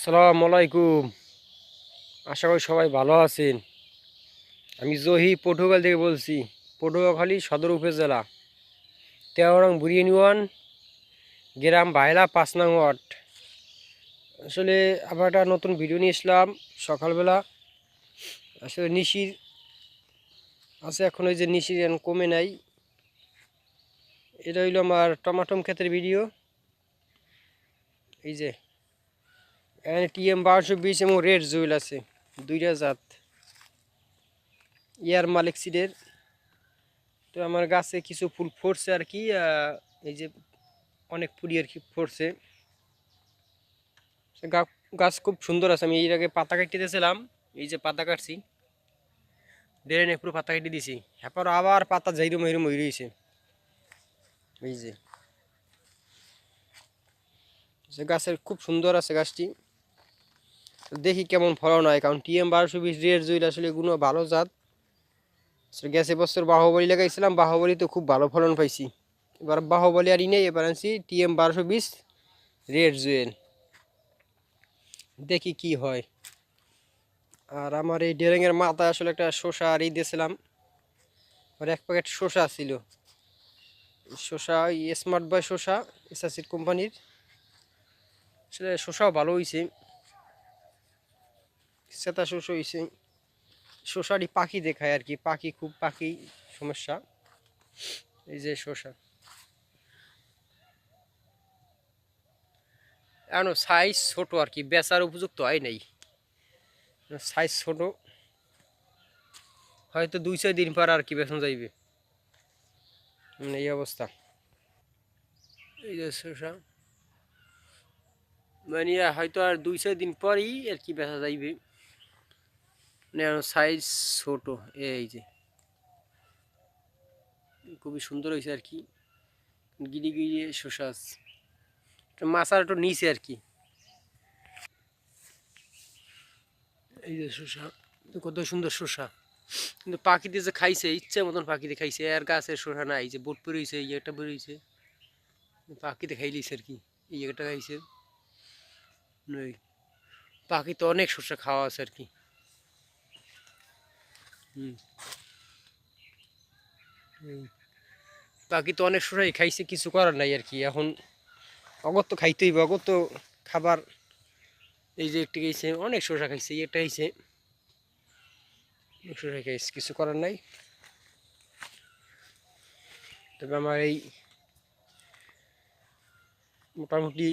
আসসালামু আলাইকুম। আশা করি সবাই ভালো আছেন। আমি জহি পটুয়াখালী থেকে বলছি। পটুয়াখালী সদর উপজেলা ১৩ নং বুড়ি ইউনিয়ন, গ্রাম বাইলা ৫ নং ওয়ার্ড। আসলে আবার একটা নতুন ভিডিও নিয়ে এসলাম সকালবেলা। আসলে নিশির আছে, এখন ওই যে নিশির এখন কমে নাই। এটা হইলো আমার টমাটম ক্ষেতের ভিডিও। এই যে এখানে TM ১২২০ এবং রেড জুয়েল আছে, দুইটা জাত ইয়ার মালিক সিডের। তো আমার গাছে কিছু ফুল ফুটছে আর কি, এই যে অনেক ফুলি আর কি ফুটছে। গাছ খুব সুন্দর আছে। আমি এর আগে পাতা কাটতে দিয়েছিলাম, এই যে পাতা কাটছি, দেড় পুরো পাতা কেটে দিছি। এরপর আবার পাতা যাইরম এরম হয়ে রয়েছে। এই যে গাছের খুব সুন্দর আছে গাছটি। দেখি কেমন ফলন হয়, কারণ TM ১২২০ রেড জুইল আসলে এগুলো ভালো জাত। গেছে বছর বাহুবলী লাগাইছিলাম, বাহুবলীতে খুব ভালো ফলন পাইছি। এবার বাহুবলী আর নেই, এবার আনছি TM ১২২০ রেড জুয়েল। দেখি কি হয়। আর আমার এই ডেরেঙের মাথায় আসলে একটা শসা আর দিয়েছিলাম, আর এক প্যাকেট শসা ছিল। শসা স্মার্ট বয় শসা, এসআসির কোম্পানির। আসলে শসাও ভালো হয়েছে, সেটা শস্য হয়েছে। শসারই পাখি দেখায় আর কি, পাখি সমস্যা। এই যে শসা এখন সাইজ ছোট আর কি, বেচার উপযুক্ত হয় নাই, সাইজ ছোট। হয়তো ২-৪ দিন পর আর কি বেচন যাইবে, এই অবস্থা। এই যে শসা মানে হয়তো আর ২-৪ দিন পরই আর কি বেচা যাইবে, সাইজ ছোট। এই যে খুবই সুন্দর হয়েছে আর কি, গিরি গিরি শসা মাছার একটু নিচে আর কি। এই যে শসা, কত সুন্দর শসা। কিন্তু পাখিতে যে খাইছে ইচ্ছে মতন পাখিতে খাইছে, আর গাছের শসা নাই। এই যে বোট বেরোইছে, এই একটা বেরোইছে, পাখিতে খাইলিছে আর কি। এই একটা খাইছে, পাখি তো অনেক শসা খাওয়া আছে আর কি। হুম, পাখি তো অনেক শসাই খাইছে, কিছু করার নাই আর কি। এখন অগত তো খাইতেই হবে, অগত খাবার। এই যে একটা খাইছে, অনেক শসা খাইছে, এই একটা খাইছে, অনেক শসা খাইছে, কিছু করার নাই। তবে আমার এই মোটামুটি